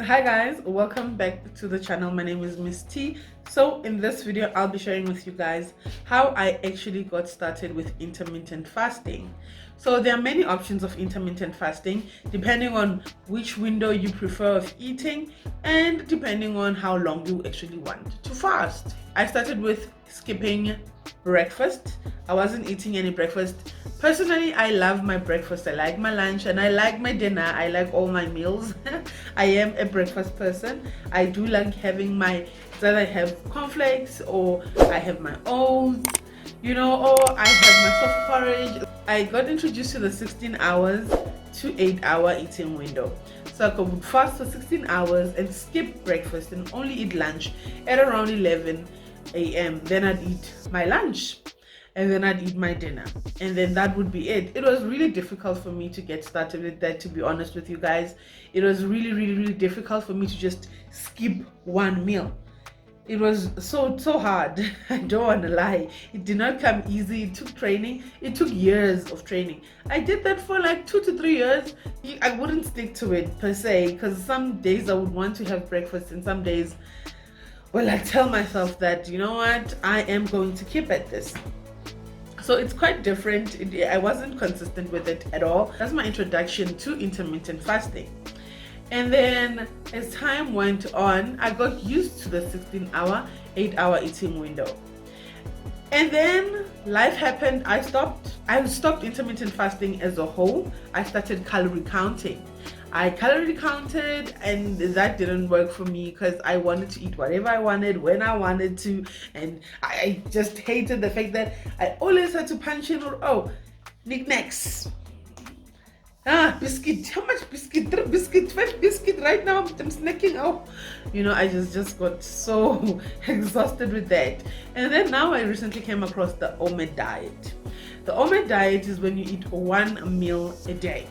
Hi guys, welcome back to the channel. My name is Miss T. So in this video I'll be sharing with you guys how I actually got started with intermittent fasting. So there are many options of intermittent fasting depending on which window you prefer of eating and depending on how long you actually want to fast. I started with skipping breakfast. I wasn't eating any breakfast. Personally, I love my breakfast. I like my lunch and I like my dinner. I like all my meals. I am a breakfast person. I do like having that I have cornflakes or I have my oats, or I have my soft porridge. I got introduced to the 16 hours to 8-hour eating window. So I could fast for 16 hours and skip breakfast and only eat lunch at around 11 a.m. Then I'd eat my lunch and then I'd eat my dinner, and then that would be it. It was really difficult for me to get started with that, to be honest with you guys. It was really difficult for me to just skip one meal. It was so hard. I don't want to lie. It did not come easy. It took training. It took years of training. I did that for like 2 to 3 years. I wouldn't stick to it per se, because some days I would want to have breakfast and some days, well, I tell myself that, you know what, I am going to keep at this. So it's quite different. I wasn't consistent with it at all. That's my introduction to intermittent fasting. And then as time went on, I got used to the 16-hour, 8-hour eating window. And then life happened. I stopped intermittent fasting as a whole. I started calorie counting. I calorie counted and that didn't work for me because I wanted to eat whatever I wanted when I wanted to, and I just hated the fact that I always had to punch in or knickknacks. Biscuit, how much biscuit? 3 biscuit, 5 biscuit right now, I'm snacking out. I just got so exhausted with that. And then now I recently came across the OMED diet. The OMED diet is when you eat 1 meal a day.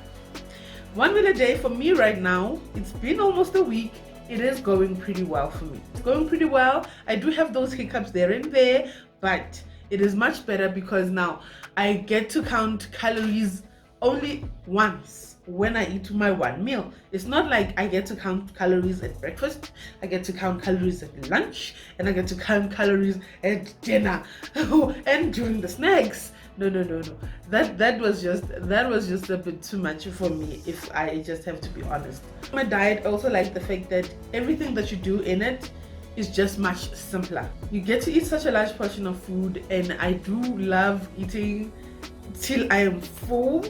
1 meal a day for me right now. It's been almost a week. It is going pretty well for me. It's going pretty well. I do have those hiccups there and there, but it is much better because now I get to count calories only once when I eat my 1 meal. It's not like I get to count calories at breakfast, I get to count calories at lunch, and I get to count calories at dinner and during the snacks. No. That was just a bit too much for me, if I just have to be honest. My diet, I also like the fact that everything that you do in it is just much simpler. You get to eat such a large portion of food, and I do love eating till I am full.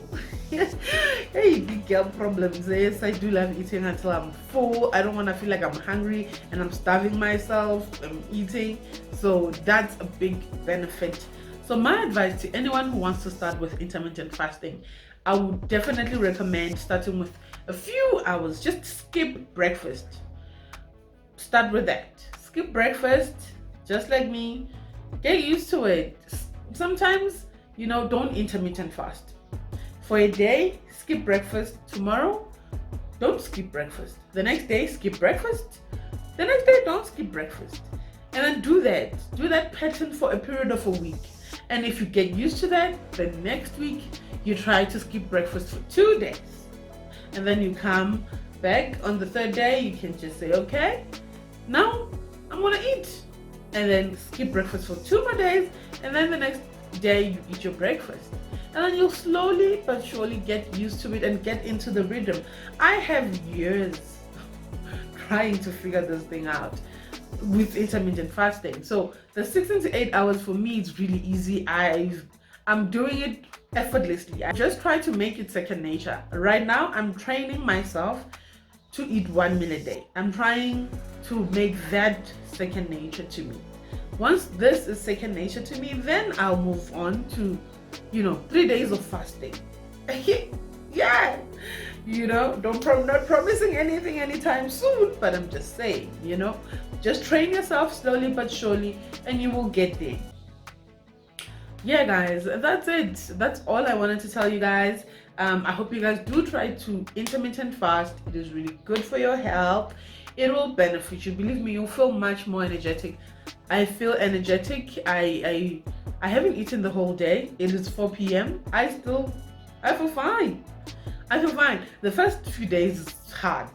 Hey, big girl problems. Yes, I do love eating until I'm full. I don't want to feel like I'm hungry and I'm starving myself. I'm eating, so that's a big benefit. So my advice to anyone who wants to start with intermittent fasting, I would definitely recommend starting with a few hours. Just skip breakfast. Start with that. Skip breakfast, just like me. Get used to it. Sometimes, don't intermittent fast. For a day, skip breakfast. Tomorrow, don't skip breakfast. The next day, skip breakfast. The next day, don't skip breakfast. And then do that pattern for a period of a week. And if you get used to that, the next week you try to skip breakfast for 2 days. And then you come back on the 3rd day, you can just say, okay, now I'm gonna eat. And then skip breakfast for 2 more days, and then the next day you eat your breakfast. And then you'll slowly but surely get used to it and get into the rhythm. I have years trying to figure this thing out with intermittent fasting. So the 16 to 8 hours for me is really easy. I'm doing it effortlessly. I just try to make it second nature. Right now I'm training myself to eat 1 meal a day. I'm trying to make that second nature to me. Once this is second nature to me, then I'll move on to 3 days of fasting. Yeah, not promising anything anytime soon, but I'm just saying, just train yourself slowly but surely and you will get there. Yeah guys, that's it. That's all I wanted to tell you guys. I hope you guys do try to intermittent fast. It is really good for your health. It will benefit you. Believe me, you'll feel much more energetic. I feel energetic. I haven't eaten the whole day. It is 4 p.m. I feel fine. I feel fine. The first few days is hard.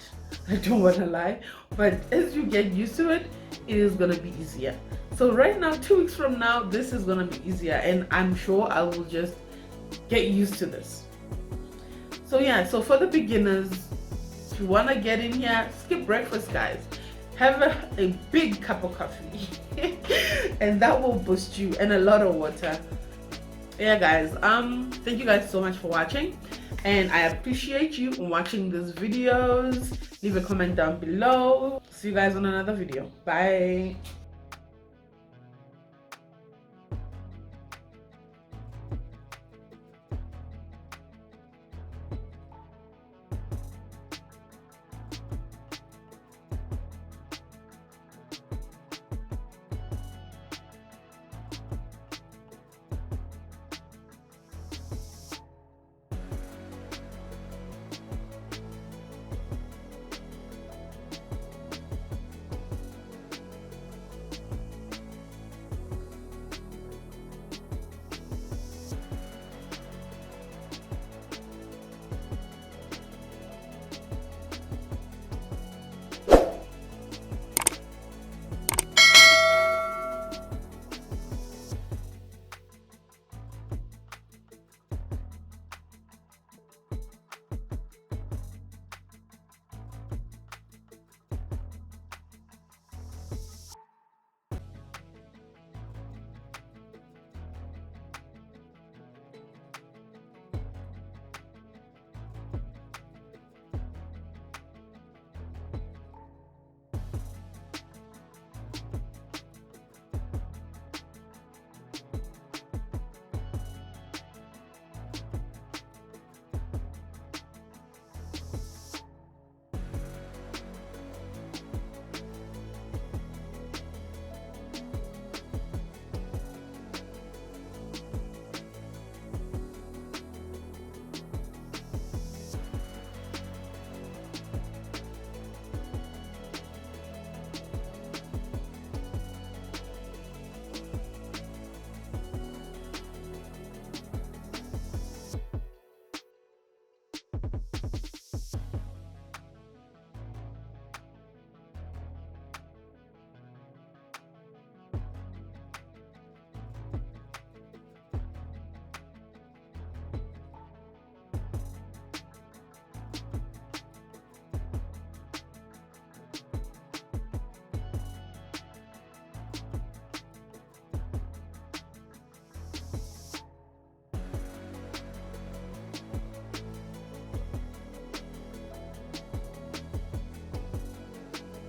I don't want to lie, but as you get used to it, it is gonna be easier. So right now, 2 weeks from now, this is gonna be easier, and I'm sure I will just get used to this. So yeah, so for the beginners, if you wanna get in here, skip breakfast, guys. Have a big cup of coffee and that will boost you, and a lot of water. Yeah guys, thank you guys so much for watching, and I appreciate you watching these videos. Leave a comment down below. See you guys on another video. Bye.